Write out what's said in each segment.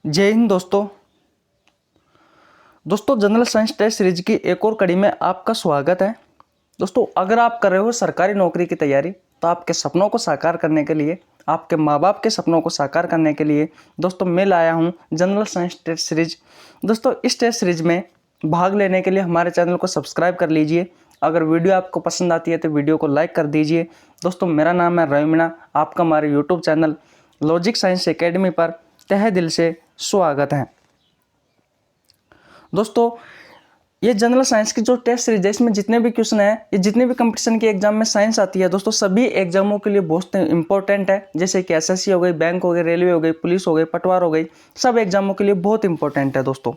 जय हिंद दोस्तों general science test series की एक और कड़ी में आपका स्वागत है। दोस्तों अगर आप कर रहे हो सरकारी नौकरी की तैयारी तो आपके सपनों को साकार करने के लिए, आपके माँ बाप के सपनों को साकार करने के लिए दोस्तों मैं लाया हूँ जनरल साइंस टेस्ट सीरीज। दोस्तों इस टेस्ट सीरीज में भाग लेने के लिए हमारे चैनल को सब्सक्राइब कर लीजिए। अगर वीडियो आपको पसंद आती है तो वीडियो को लाइक कर दीजिए। दोस्तों मेरा नाम है रवि मीणा, आपका हमारे YouTube channel logic science academy पर तहे दिल से स्वागत है। दोस्तों ये जनरल साइंस की जो टेस्ट सीरीज है इसमें जितने भी क्वेश्चन है, ये जितने भी कंपटीशन के एग्जाम में साइंस आती है दोस्तों सभी एग्जामों के लिए बहुत इंपॉर्टेंट है। जैसे कि एसएससी हो गई, बैंक हो गई, रेलवे हो गई, पुलिस हो गई, पटवार हो गई, सब एग्जामों के लिए बहुत इंपॉर्टेंट है दोस्तों।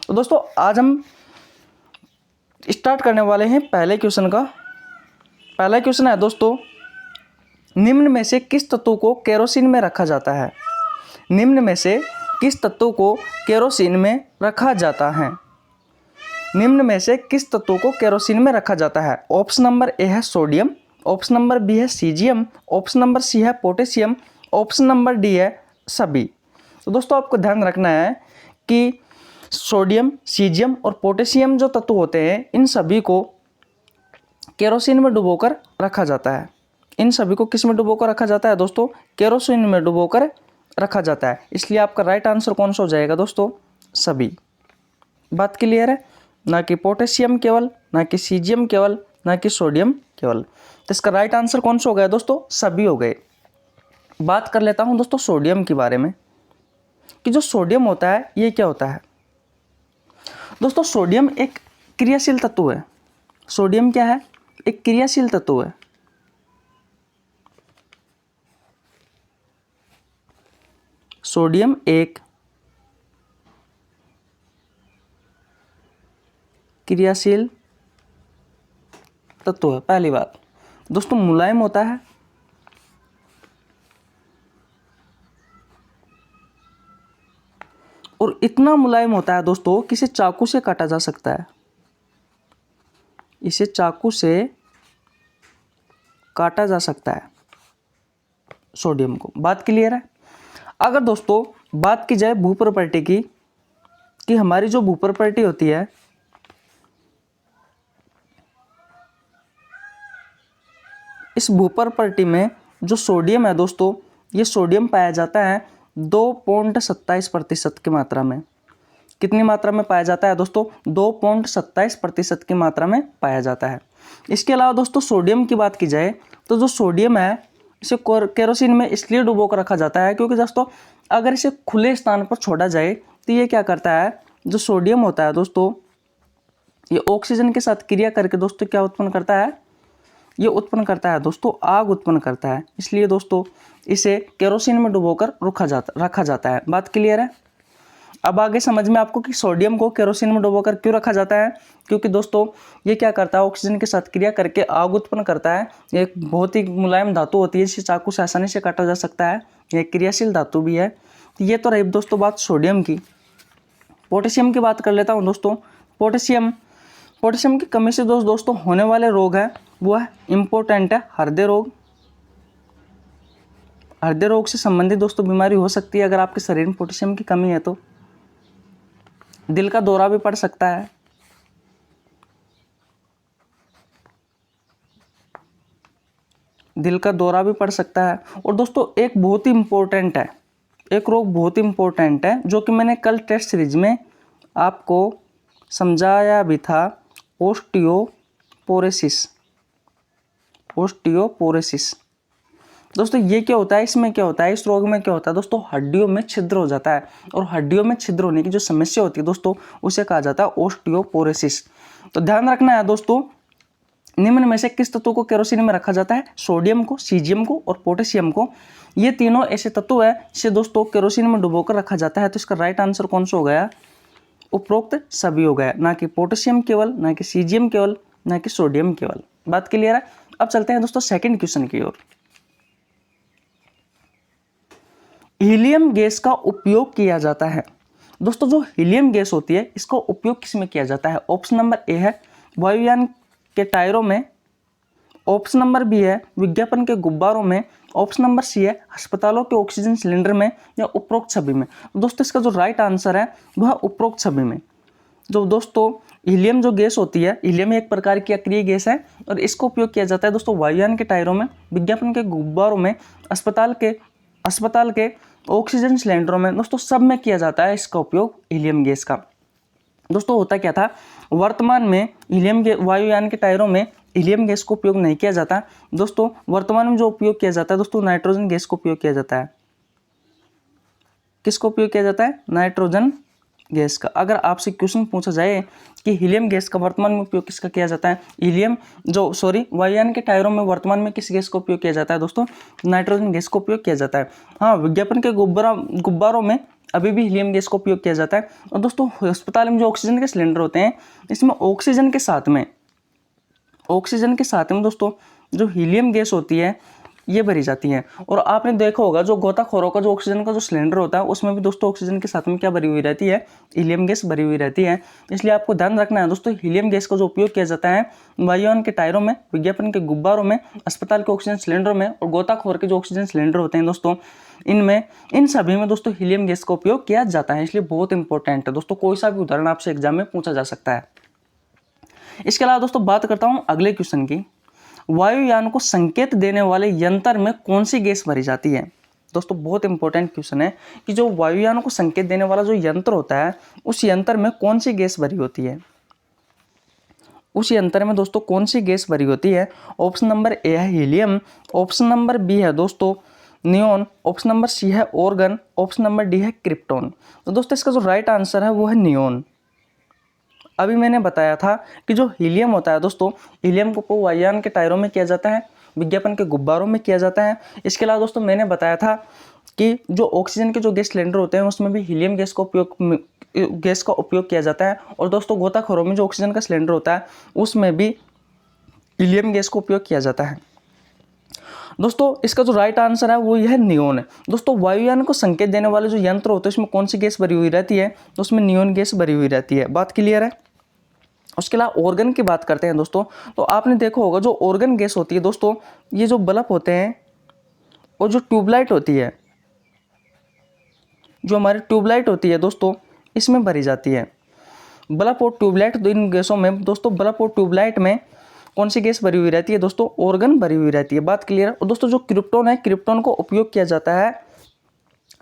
तो दोस्तों आज हम स्टार्ट करने वाले हैं पहले क्वेश्चन का। पहला क्वेश्चन है दोस्तों, निम्न में से किस तत्व को केरोसिन में रखा जाता है? निम्न में से किस तत्व को केरोसिन में रखा जाता है? निम्न में से किस तत्व को केरोसिन में रखा जाता है? ऑप्शन नंबर ए है सोडियम, ऑप्शन नंबर बी है सीजियम, ऑप्शन नंबर सी है पोटेशियम, ऑप्शन नंबर डी है सभी। तो दोस्तों आपको ध्यान रखना है कि सोडियम, सीजियम और पोटेशियम जो तत्व होते हैं इन सभी को केरोसिन में डुबोकर रखा जाता है। इन सभी को किस में डुबोकर रखा जाता है दोस्तों? केरोसिन में डुबोकर रखा जाता है। इसलिए आपका राइट आंसर कौन सा हो जाएगा दोस्तों? सभी। बात क्लियर है? ना कि पोटेशियम केवल, ना कि सीजियम केवल, ना कि सोडियम केवल। तो इसका राइट आंसर कौन सा हो गया दोस्तों? सभी हो गए। बात कर लेता हूं दोस्तों सोडियम के बारे में कि जो सोडियम होता है ये क्या होता है। दोस्तों सोडियम एक क्रियाशील तत्व है। सोडियम क्या है? एक क्रियाशील तत्व है। सोडियम एक क्रियाशील तत्व है। पहली बात दोस्तों मुलायम होता है और इतना मुलायम होता है दोस्तों कि इसे चाकू से काटा जा सकता है। इसे चाकू से काटा जा सकता है सोडियम को। बात क्लियर है? अगर दोस्तों बात की जाए भू प्रॉपर्टी की कि हमारी जो भू प्रॉपर्टी होती है इस भू प्रॉपर्टी में जो सोडियम है दोस्तों ये सोडियम पाया जाता है 2.27% की मात्रा में। कितनी मात्रा में पाया जाता है दोस्तों? 2.27% की मात्रा में पाया जाता है। इसके अलावा दोस्तों सोडियम की बात की जाए तो जो सोडियम है इसे केरोसिन में इसलिए डुबो कर रखा जाता है क्योंकि दोस्तों अगर इसे खुले स्थान पर छोड़ा जाए तो ये क्या करता है, जो सोडियम होता है दोस्तों ये ऑक्सीजन के साथ क्रिया करके दोस्तों क्या उत्पन्न करता है? ये उत्पन्न करता है दोस्तों आग उत्पन्न करता है। इसलिए दोस्तों इसे केरोसिन में डुबोकर रखा जाता है। बात क्लियर है? अब आगे समझ में आपको कि सोडियम को केरोसिन में डुबोकर क्यों रखा जाता है। क्योंकि दोस्तों ये क्या करता है, ऑक्सीजन के साथ क्रिया करके आग उत्पन्न करता है। ये एक बहुत ही मुलायम धातु होती है जिसे चाकू से आसानी से काटा जा सकता है। ये क्रियाशील धातु भी है। ये तो रही दोस्तों बात सोडियम की। पोटेशियम की बात कर लेता हूँ दोस्तों। पोटेशियम की कमी से दोस्तों होने वाले रोग है वो है इम्पोर्टेंट है हृदय रोग। हृदय रोग से संबंधित दोस्तों बीमारी हो सकती है अगर आपके शरीर में पोटेशियम की कमी है तो। दिल का दौरा भी पड़ सकता है। दिल का दौरा भी पड़ सकता है। और दोस्तों एक बहुत ही इंपॉर्टेंट है, एक रोग बहुत ही इंपॉर्टेंट है जो कि मैंने कल टेस्ट सीरीज में आपको समझाया भी था, ओस्टियोपोरोसिस। ओस्टियोपोरोसिस दोस्तों ये क्या होता है, इसमें क्या होता है, इस रोग में क्या होता है दोस्तों, हड्डियों में छिद्र हो जाता है। और हड्डियों में छिद्र होने की जो समस्या होती है दोस्तों उसे कहा जाता है ओस्टियोपोरोसिस। तो ध्यान रखना है दोस्तों, निम्न में से किस तत्व को केरोसिन में रखा जाता है? सोडियम को, सीजियम को और पोटेशियम को। ये तीनों ऐसे तत्व है जिसे दोस्तों केरोसिन में डुबोकर रखा जाता है। तो इसका राइट आंसर कौन सा हो गया? उपरोक्त सभी हो गया, ना कि पोटेशियम केवल, ना कि सीजियम केवल, ना कि सोडियम केवल। बात क्लियर है? अब चलते हैं दोस्तों सेकंड क्वेश्चन की ओर। हीलियम गैस का उपयोग किया जाता है। दोस्तों जो हीलियम गैस होती है इसका उपयोग किस में किया जाता है? ऑप्शन नंबर ए है वायुयान के टायरों में, ऑप्शन नंबर बी है विज्ञापन के गुब्बारों में, ऑप्शन नंबर सी है अस्पतालों के ऑक्सीजन सिलेंडर में या उपरोक्त सभी में। दोस्तों इसका जो राइट आंसर है वह उपरोक्त सभी में। जो दोस्तों हीलियम जो गैस होती है, हीलियम एक प्रकार की अक्रिय गैस है और इसका उपयोग किया जाता है दोस्तों वायुयान के टायरों में, विज्ञापन के गुब्बारों में, अस्पताल के ऑक्सीजन सिलेंडरों में, दोस्तों सब में किया जाता है इसका उपयोग हीलियम गैस का। दोस्तों होता क्या था, वर्तमान में वायुयान के टायरों में हीलियम गैस को उपयोग नहीं किया जाता। दोस्तों वर्तमान में जो उपयोग किया जाता है दोस्तों नाइट्रोजन गैस को उपयोग किया जाता है। किसको उपयोग किया जाता है? नाइट्रोजन गैस का। अगर आपसे क्वेश्चन पूछा जाए कि हीलियम गैस का वर्तमान में उपयोग किसका किया जाता है, वायुयान के टायरों में वर्तमान में किस गैस का उपयोग किया जाता है दोस्तों? नाइट्रोजन गैस का उपयोग किया जाता है। हाँ, विज्ञापन के गुब्बारों में अभी भी हीलियम गैस का उपयोग किया जाता है। और दोस्तों अस्पताल में जो ऑक्सीजन के सिलेंडर होते हैं, इसमें ऑक्सीजन के साथ में दोस्तों जो हीलियम गैस होती है ये भरी जाती है। और आपने देखा होगा जो गोताखोरों का जो ऑक्सीजन का जो सिलेंडर होता है उसमें भी दोस्तों ऑक्सीजन के साथ में क्या भरी हुई रहती है? हीलियम गैस भरी हुई रहती है। इसलिए आपको ध्यान रखना है दोस्तों, हीलियम गैस का जो उपयोग किया जाता है वायुयान के टायरों में, विज्ञापन के गुब्बारों में, अस्पताल के ऑक्सीजन सिलेंडरों में और गोताखोर के जो ऑक्सीजन सिलेंडर होते हैं दोस्तों, इन सभी में दोस्तों हीलियम गैस का उपयोग किया जाता है। इसलिए बहुत इंपॉर्टेंट है दोस्तों, कोई सा भी उदाहरण आपसे एग्जाम में पूछा जा सकता है। इसके अलावा दोस्तों बात करता हूँ अगले क्वेश्चन की, वायुयान को संकेत देने वाले यंत्र में कौन सी गैस भरी जाती है? दोस्तों बहुत इंपॉर्टेंट क्वेश्चन है कि जो वायुयान को संकेत देने वाला जो यंत्र होता है उस यंत्र में कौन सी गैस भरी होती है? उस यंत्र में दोस्तों कौन सी गैस भरी होती है? ऑप्शन नंबर ए है हीलियम, ऑप्शन नंबर बी है दोस्तों नियोन, ऑप्शन नंबर सी है ऑर्गन, ऑप्शन नंबर डी है क्रिप्टॉन। तो दोस्तों इसका जो राइट आंसर है वो है नियोन। अभी मैंने बताया था कि जो हीलियम होता है दोस्तों, हीलियम को वायुयान के टायरों में किया जाता है, विज्ञापन के गुब्बारों में किया जाता है। इसके अलावा दोस्तों मैंने बताया था कि जो ऑक्सीजन के जो गैस सिलेंडर होते हैं उसमें भी हीलियम गैस का उपयोग किया जाता है। और दोस्तों गोताखोरों में जो ऑक्सीजन का सिलेंडर होता है उसमें भी हीलियम गैस का उपयोग किया जाता है। दोस्तों इसका जो राइट आंसर है वो यह नियोन है। दोस्तों वायुयान को संकेत देने वाले जो यंत्र होते हैं उसमें कौन सी गैस भरी हुई रहती है? तो उसमें नियोन गैस भरी हुई रहती है। बात क्लियर है? उसके अलावा ऑर्गन की बात करते हैं दोस्तों, तो आपने देखा होगा जो ऑर्गन गैस होती है दोस्तों, ये जो बल्ब होते हैं और जो ट्यूबलाइट होती है, जो हमारी ट्यूबलाइट होती है दोस्तों, इसमें भरी जाती है। बल्ब और ट्यूबलाइट, इन गैसों में दोस्तों बल्ब और ट्यूबलाइट में कौन सी गैस भरी हुई रहती है दोस्तों? ऑर्गन भरी हुई रहती है। बात क्लियर है? और दोस्तों जो क्रिप्टॉन है, क्रिप्टॉन को उपयोग किया जाता है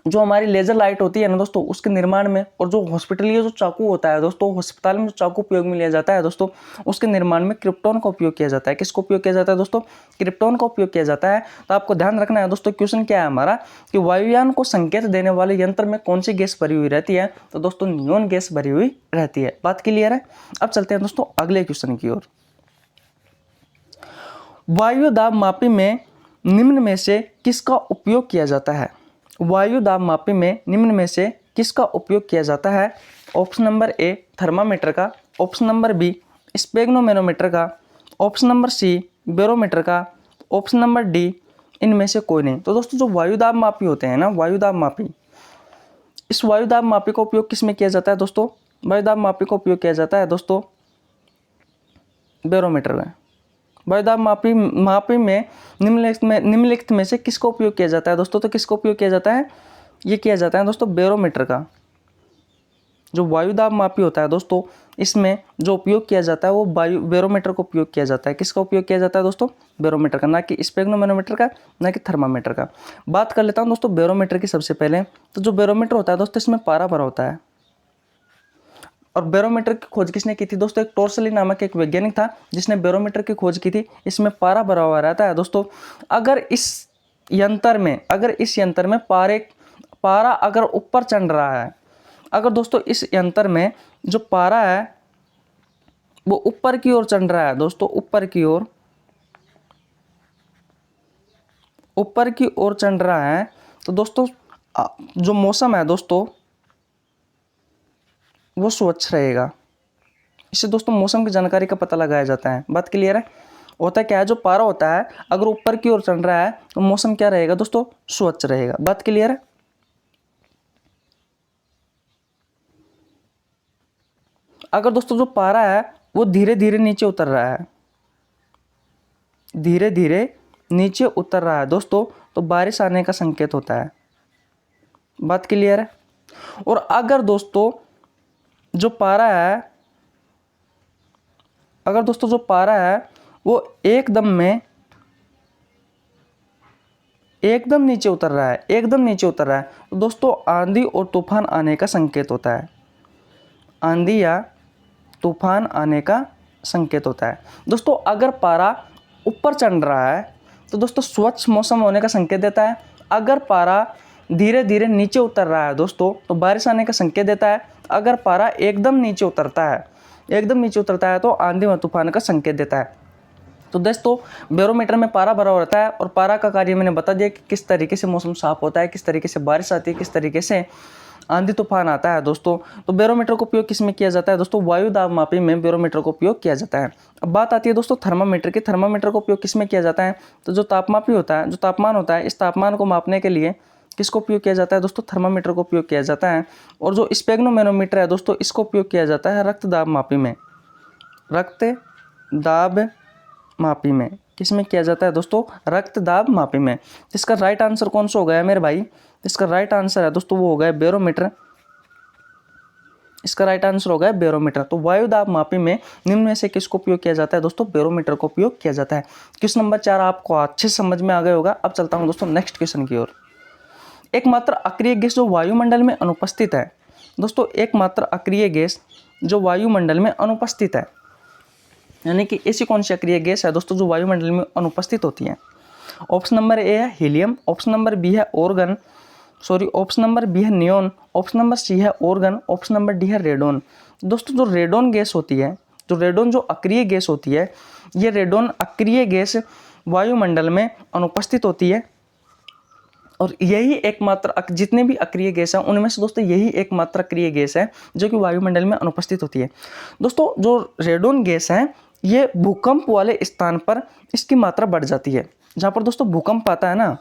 जो हमारी लेजर लाइट होती है ना दोस्तों उसके निर्माण में, और जो हॉस्पिटल जो चाकू होता है दोस्तों, अस्पताल में जो चाकू उपयोग में लिया जाता है दोस्तों, उसके निर्माण में क्रिप्टॉन का उपयोग किया जाता है। किसको उपयोग किया जाता है दोस्तों? क्रिप्टॉन का उपयोग किया जाता है। तो आपको ध्यान रखना है दोस्तों, क्वेश्चन क्या है हमारा कि वायुयान को संकेत देने वाले यंत्र में कौन सी गैस भरी हुई रहती है? तो दोस्तों नियोन गैस भरी हुई रहती है। बात क्लियर है? अब चलते हैं दोस्तों अगले क्वेश्चन की ओर। वायु दाब मापी में निम्न में से किसका उपयोग किया जाता है? वायु दाब मापी में निम्न में से किसका उपयोग किया जाता है? ऑप्शन नंबर ए थर्मामीटर का, ऑप्शन नंबर बी स्पेग्नोमेनोमीटर का, ऑप्शन नंबर सी बैरोमीटर का, ऑप्शन नंबर डी इनमें से कोई नहीं। तो दोस्तों जो वायु दाब मापी होते हैं ना, वायु दाब मापी, इस वायु दाब मापी का उपयोग किस में किया जाता है दोस्तों? वायु दाब मापी का उपयोग किया जाता है दोस्तों बैरोमीटर में। वायु दाब मापी में निम्नलिखित में से किसका उपयोग किया जाता है दोस्तों? तो किसका उपयोग किया जाता है? ये किया जाता है दोस्तों बैरोमीटर का। जो वायु दाब मापी होता है दोस्तों, इसमें जो उपयोग किया जाता है वो बैरोमीटर का उपयोग किया जाता है। किसका उपयोग किया जाता है दोस्तों? बैरोमीटर का, ना कि स्पेग्नोमेनोमीटर का, ना कि थर्मामीटर का। बात कर लेता हूँ दोस्तों बैरोमीटर की सबसे पहले। तो जो बैरोमीटर होता है दोस्तों, इसमें पारा भरा होता है। और बैरोमीटर की खोज किसने की थी दोस्तों? एक टोर्सली नामक एक वैज्ञानिक था जिसने बैरोमीटर की खोज की थी। इसमें पारा भरा हुआ रहता है दोस्तों। अगर इस यंत्र में पारा अगर ऊपर चढ़ रहा है, अगर दोस्तों इस यंत्र में जो पारा है वो ऊपर की ओर चढ़ रहा है दोस्तों, ऊपर की ओर चढ़ रहा है, तो दोस्तों जो मौसम है दोस्तों वो स्वच्छ रहेगा। इससे दोस्तों मौसम की जानकारी का पता लगाया जाता है। बात क्लियर है? होता क्या है, जो पारा होता है अगर ऊपर की ओर चढ़ रहा है तो मौसम क्या रहेगा दोस्तों? स्वच्छ रहेगा। बात क्लियर है? अगर दोस्तों जो पारा है वो धीरे धीरे नीचे उतर रहा है, धीरे धीरे नीचे उतर रहा है दोस्तों, तो बारिश आने का संकेत होता है। बात क्लियर है। और अगर दोस्तों जो पारा है, अगर दोस्तों जो पारा है वो एकदम नीचे उतर रहा है, एकदम नीचे उतर रहा है, तो दोस्तों आंधी और तूफान आने का संकेत होता है। आंधी या तूफान आने का संकेत होता है। दोस्तों अगर पारा ऊपर चढ़ रहा है तो दोस्तों स्वच्छ मौसम होने का संकेत देता है। अगर पारा धीरे धीरे नीचे उतर रहा है दोस्तों तो बारिश आने का संकेत देता है। अगर पारा एकदम नीचे उतरता है तो आंधी व तूफान का संकेत देता है। तो दोस्तों बैरोमीटर में पारा भरा रहता है और पारा का कार्य मैंने बता दिया कि किस तरीके से मौसम साफ होता है, किस तरीके से बारिश आती है, किस तरीके से आंधी तूफान आता है दोस्तों। तो बैरोमीटर का उपयोग किस में किया जाता है दोस्तों? वायु दाब मापी में बैरोमीटर का उपयोग किया जाता है। अब बात आती है दोस्तों थर्मामीटर की। थर्मामीटर का उपयोग किस में किया जाता है? तो जो तापमापी होता है, जो तापमान होता है, इस तापमान को मापने के लिए किसको उपयोग किया जाता है दोस्तों? थर्मामीटर का उपयोग किया जाता है। और जो स्पेग्नोमेनोमीटर है दोस्तों, इसको उपयोग किया जाता है रक्त दाब मापी में। रक्त दाब मापी में किस में किया जाता है दोस्तों? रक्त दाब मापी में। इसका राइट आंसर कौन सा हो गया मेरे भाई? इसका राइट आंसर है दोस्तों वो हो गया बैरोमीटर। इसका राइट आंसर हो गया बैरोमीटर। तो वायु दाब मापी में निम्न में से किसको उपयोग किया जाता है दोस्तों? बैरोमीटर को उपयोग किया जाता है। क्वेश्चन नंबर 4 आपको अच्छे समझ में आ गया होगा। अब चलता हूं दोस्तों नेक्स्ट क्वेश्चन की ओर। एकमात्र अक्रिय गैस जो वायुमंडल में अनुपस्थित है दोस्तों, एकमात्र अक्रिय गैस जो वायुमंडल में अनुपस्थित है, यानी कि ऐसी कौन सी अक्रिय गैस है दोस्तों जो वायुमंडल में अनुपस्थित होती है? ऑप्शन नंबर ए है हीलियम, ऑप्शन नंबर बी है ऑप्शन नंबर बी है नियोन, ऑप्शन नंबर सी है ऑर्गन, ऑप्शन नंबर डी है रेडोन। दोस्तों जो रेडोन गैस होती है, जो अक्रिय गैस होती है, ये रेडोन अक्रिय गैस वायुमंडल में अनुपस्थित होती है। और यही एकमात्र जितने भी अक्रिय गैस हैं उनमें से दोस्तों यही एकमात्र अक्रिय गैस है जो कि वायुमंडल में अनुपस्थित होती है। दोस्तों जो रेडोन गैस है ये भूकंप वाले स्थान पर इसकी मात्रा बढ़ जाती है। जहां पर दोस्तों भूकंप आता है ना,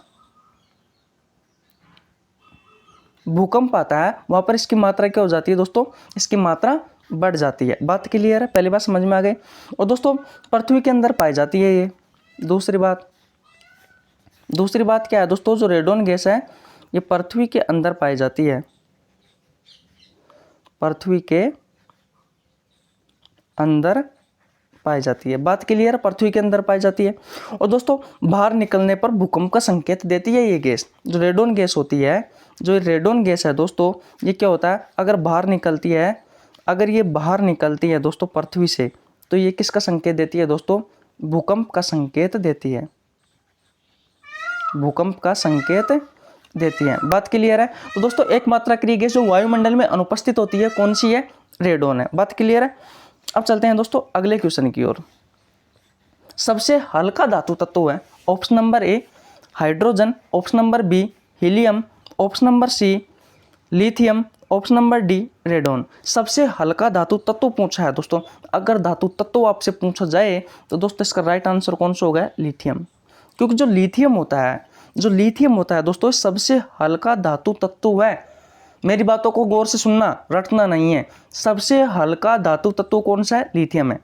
भूकंप आता है वहां पर इसकी मात्रा क्या हो जाती है दोस्तों? इसकी मात्रा बढ़ जाती है। बात क्लियर है? पहली बात समझ में आ गई। और दोस्तों पृथ्वी के अंदर पाई जाती है ये। दूसरी बात क्या है दोस्तों? जो रेडोन गैस है ये पृथ्वी के अंदर पाई जाती है। पृथ्वी के अंदर पाई जाती है। बात क्लियर है? पृथ्वी के अंदर पाई जाती है। और दोस्तों बाहर निकलने पर भूकंप का संकेत देती है ये गैस। जो रेडोन गैस होती है, जो रेडोन गैस है दोस्तों, ये क्या होता है? अगर ये बाहर निकलती है दोस्तों पृथ्वी से, तो ये किसका संकेत देती है दोस्तों? भूकंप का संकेत देती है। भूकंप का संकेत देती है। बात क्लियर है? तो दोस्तों एकमात्र अक्रिय गैस जो वायुमंडल में अनुपस्थित होती है कौन सी है? रेडोन है। बात क्लियर है? अब चलते हैं दोस्तों अगले क्वेश्चन की ओर। सबसे हल्का धातु तत्व है option number A hydrogen, option number B helium, option number C lithium, option number D radon. सबसे हल्का धातु तत्व पूछा है दोस्तों। अगर धातु तत्व आपसे पूछा जाए तो दोस्तों इसका राइट आंसर कौन सा होगा? लिथियम। क्योंकि जो लिथियम होता है दोस्तों सबसे हल्का धातु तत्व है। मेरी बातों को गौर से सुनना, रटना नहीं है। सबसे हल्का धातु तत्व कौन सा है? लिथियम है।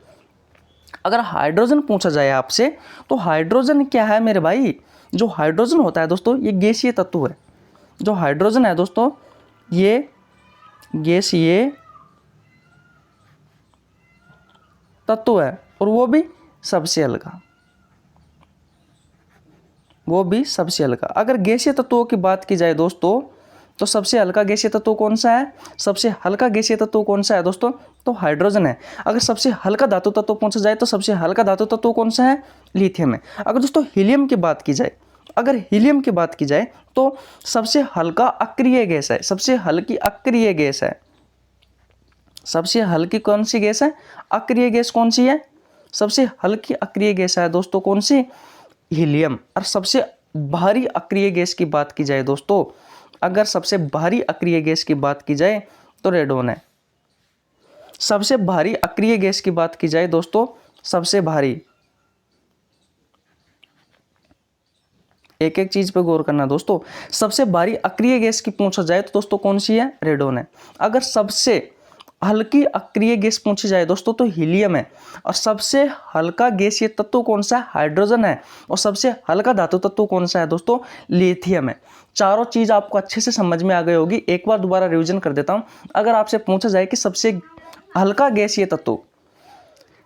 अगर हाइड्रोजन पूछा जाए आपसे तो हाइड्रोजन क्या है मेरे भाई? जो हाइड्रोजन होता है दोस्तों ये गैसीय तत्व है। जो हाइड्रोजन है दोस्तों ये गैसीय तत्व है और वो भी सबसे हल्का। अगर गैसीय तत्वों की बात की जाए दोस्तों तो सबसे हल्का गैसीय तत्व कौन सा है? सबसे हल्का गैसीय तत्व कौन सा है दोस्तों? तो हाइड्रोजन है। अगर सबसे हल्का धातु तत्व पूछा जाए तो सबसे हल्का धातु तत्व कौन सा है? लिथियम है। अगर दोस्तों हीलियम की बात की जाए तो सबसे हल्का अक्रिय गैस है। सबसे हल्की अक्रिय गैस है। सबसे हल्की कौन सी गैस है? अक्रिय गैस कौन सी है? सबसे हल्की अक्रिय गैस है दोस्तों कौन सी? हीलियम। और सबसे भारी अक्रिय गैस की बात की जाए दोस्तों, अगर सबसे भारी अक्रिय गैस की बात की जाए तो रेडोन है। सबसे भारी अक्रिय गैस की बात की जाए दोस्तों, सबसे भारी, एक एक चीज पे गौर करना दोस्तों। सबसे भारी अक्रिय गैस की पूछा जाए तो दोस्तों कौन सी है? रेडोन है। अगर सबसे हल्की अक्रिय गैस पूछी जाए दोस्तों तो हीलियम है। और सबसे हल्का गैसीय तत्व कौन सा है? हाइड्रोजन है। और सबसे हल्का धातु तत्व कौन सा है दोस्तों? लिथियम है। चारों चीज आपको अच्छे से समझ में आ गई होगी। एक बार दोबारा रिवीजन कर देता हूं। अगर आपसे पूछा जाए कि सबसे हल्का गैसीय तत्व,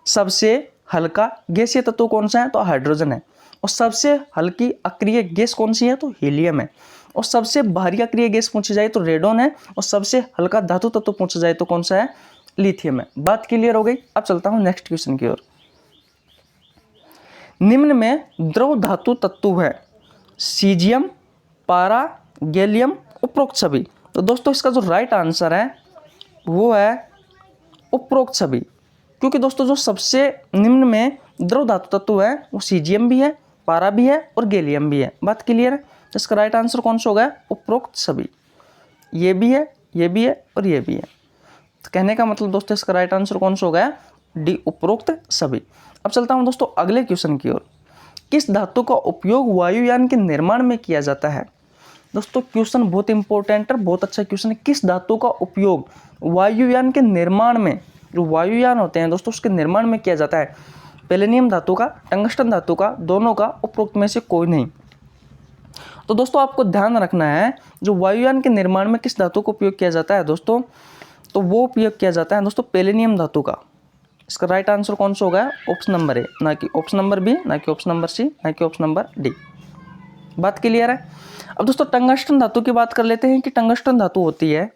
सबसे हल्का गैसीय तत्व कौन सा है? तो हाइड्रोजन है। और सबसे हल्की अक्रिय गैस कौन सी है? तो हीलियम है। और सबसे भारी अक्रिय गैस पूछी जाए तो रेडोन है। और सबसे हल्का धातु तत्व पूछा जाए तो कौन सा है? लिथियम है। बात क्लियर हो गई। अब चलता हूं नेक्स्ट क्वेश्चन की ओर। निम्न में द्रव धातु तत्व है सीजियम, पारा, गैलियम, उपरोक्त सभी। तो दोस्तों इसका जो राइट आंसर है वो है उपरोक्त सभी। क्योंकि दोस्तों जो सबसे निम्न में द्रव धातु तत्व है वो सीजियम भी है, पारा भी है और गैलियम भी है। बात क्लियर है। तो इसका राइट आंसर कौन सा होगा? उपरोक्त सभी। ये भी है, ये भी है और ये भी है। तो कहने का मतलब दोस्तों इसका राइट आंसर कौन सा होगा? डी, उपरोक्त सभी। अब चलता हूं दोस्तों अगले क्वेश्चन की ओर। किस धातु का उपयोग वायुयान के निर्माण में किया जाता है? दोस्तों क्वेश्चन बहुत इंपॉर्टेंट और बहुत अच्छा क्वेश्चन है। किस धातु का उपयोग वायुयान के निर्माण में, जो वायुयान होते हैं दोस्तों उसके निर्माण में किया जाता है? पैलेनियम धातु का, टंगस्टन धातु का, दोनों का, उपरोक्त में से कोई नहीं। तो दोस्तों आपको ध्यान रखना है जो वायुयान के निर्माण में किस धातु का उपयोग किया जाता है दोस्तों, तो वो उपयोग किया जाता है दोस्तों पैलेनियम धातु का। इसका राइट आंसर कौन सा होगा? ऑप्शन नंबर ए, ना कि ऑप्शन नंबर बी, ना कि ऑप्शन नंबर सी, ना कि ऑप्शन नंबर डी। बात क्लियर है। अब दोस्तों टंगस्टन धातु की बात कर लेते हैं कि टंगस्टन धातु होती है,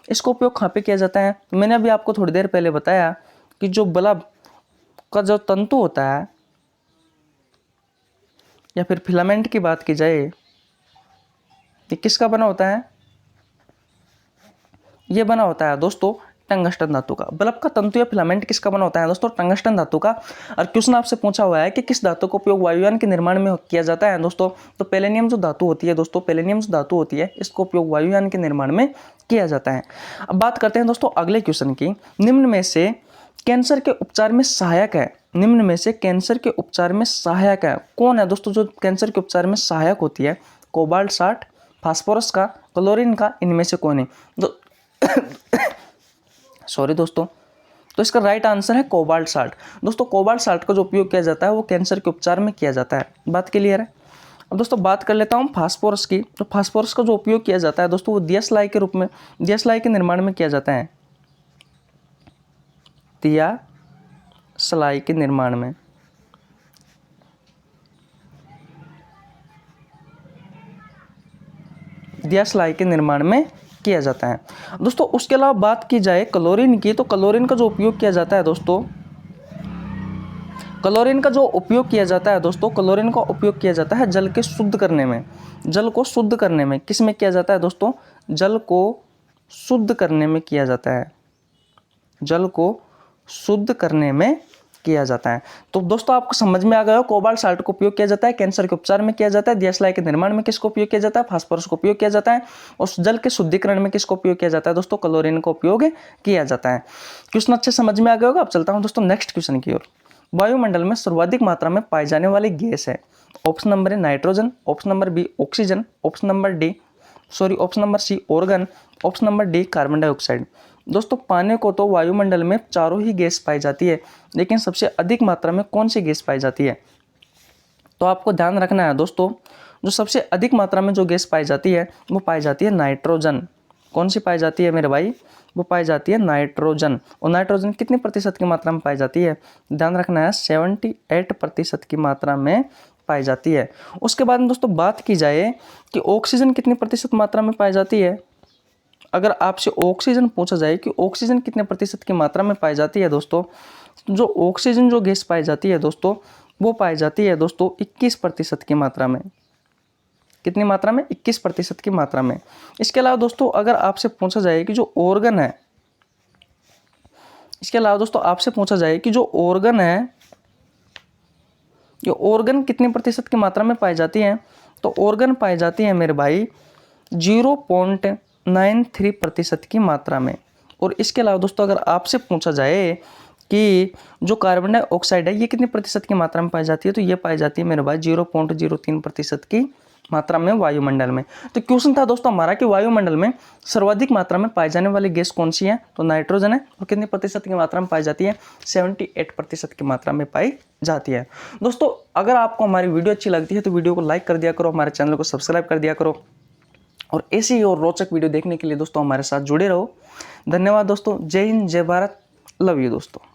इसका उपयोग कहाँ पे किया जाता है? मैंने अभी आपको थोड़ी देर पहले बताया कि जो बल्ब का जो तंतु होता है या फिर फिलामेंट की बात की जाए, ये किसका बना होता है? ये बना होता है दोस्तों टंगस्टन धातु का। बल्ब का तंतु या फिलामेंट किसका बना होता है दोस्तों? टंगस्टन धातु का। और क्वेश्चन आपसे पूछा हुआ है कि किस धातु का उपयोग वायुयान के निर्माण में किया जाता है दोस्तों, तो पैलेनियम जो धातु होती है दोस्तों, पैलेनियम जो धातु होती है इसका उपयोग वायुयान के निर्माण में किया जाता है। अब बात करते हैं दोस्तों अगले क्वेश्चन की। निम्न में से कैंसर के उपचार में सहायक है, निम्न में से कैंसर के उपचार में सहायक है कौन है दोस्तों? जो कैंसर के उपचार में सहायक होती है, कोबाल्ट 60, फास्फोरस का, क्लोरीन का, इनमें से कौन है? सॉरी दोस्तों, तो इसका राइट आंसर है कोबाल्ट 60। दोस्तों कोबाल्ट 60 का जो उपयोग किया जाता है वो कैंसर के उपचार में किया जाता है। बात क्लियर है। अब दोस्तों बात कर लेता हूँ फास्फोरस की। तो फास्फोरस का जो उपयोग किया जाता है दोस्तों वो दियासलाई के रूप में, दियासलाई के निर्माण में किया जाता है, दियासलाई के निर्माण में। दियासलाई के निर्माण में किया जाता है दोस्तों। उसके अलावा बात की जाए क्लोरीन की, तो क्लोरीन का जो उपयोग किया जाता है दोस्तों, क्लोरीन का जो उपयोग किया जाता है दोस्तों, क्लोरीन का उपयोग किया जाता है जल के शुद्ध करने में। जल को शुद्ध करने में किस में किया जाता है दोस्तों? जल को शुद्ध करने में किया जाता है, जल को शुद्ध करने में किया जाता है। तो दोस्तों आपको समझ में आ गया हो, कोबाल्ट 60 का उपयोग किया जाता है कैंसर के उपचार में किया जाता है, दियासलाई के निर्माण में किसको उपयोग किया जाता है? फास्फोरस को उपयोग किया जाता है। और जल के शुद्धिकरण में किसको उपयोग किया जाता है दोस्तों? क्लोरीन का उपयोग किया जाता है। क्वेश्चन अच्छे समझ में आ गया होगा। अब चलता हूं दोस्तों नेक्स्ट क्वेश्चन की ओर। वायुमंडल में सर्वाधिक मात्रा में पाई जाने वाली गैस है, option number A nitrogen, option number B oxygen, option number C argon, option number D carbon dioxide. दोस्तों पाने को तो वायुमंडल में चारों ही गैस पाई जाती है, लेकिन सबसे अधिक मात्रा में कौन सी गैस पाई जाती है? तो आपको ध्यान रखना है दोस्तों, जो सबसे अधिक मात्रा में जो गैस पाई जाती है वो पाई जाती है नाइट्रोजन। कौन सी पाई जाती है मेरे भाई? वो पाई जाती है नाइट्रोजन। और नाइट्रोजन कितने प्रतिशत की मात्रा में पाई जाती है? ध्यान रखना है 78% की मात्रा में पाई जाती है। उसके बाद में दोस्तों बात की जाए कि ऑक्सीजन कितनी प्रतिशत मात्रा में पाई जाती है। अगर आपसे ऑक्सीजन पूछा जाए कि ऑक्सीजन कितने प्रतिशत की मात्रा में पाई जाती है दोस्तों, जो ऑक्सीजन जो गैस पाई जाती है दोस्तों वो पाई जाती है दोस्तों 21% की मात्रा में। कितनी मात्रा में? 21% की मात्रा में। इसके अलावा दोस्तों अगर आपसे पूछा जाए कि जो ऑर्गन है, इसके अलावा दोस्तों आपसे पूछा जाए कि जो ऑर्गन है, ये ऑर्गन कितनी प्रतिशत की मात्रा में पाई जाती है, तो ऑर्गन पाई जाती है मेरे भाई 0.93% की मात्रा में। और इसके अलावा दोस्तों अगर आपसे पूछा जाए कि जो कार्बन डाइऑक्साइड है ये कितनी प्रतिशत की मात्रा में पाई जाती है, तो ये पाई जाती है मेरे भाई 0.03% की मात्रा में वायुमंडल में। तो क्वेश्चन था दोस्तों हमारा कि वायुमंडल में सर्वाधिक मात्रा में पाई जाने वाली गैस कौन सी है, तो नाइट्रोजन है। और कितने प्रतिशत की मात्रा में पाई जाती है, 78% की मात्रा में पाई जाती है। दोस्तों अगर आपको हमारी वीडियो अच्छी लगती है तो वीडियो को लाइक कर दिया करो, हमारे चैनल को सब्सक्राइब कर दिया करो, और ऐसी ही और रोचक वीडियो देखने के लिए दोस्तों हमारे साथ जुड़े रहो। धन्यवाद दोस्तों। जय हिंद, जय भारत, लव यू दोस्तों।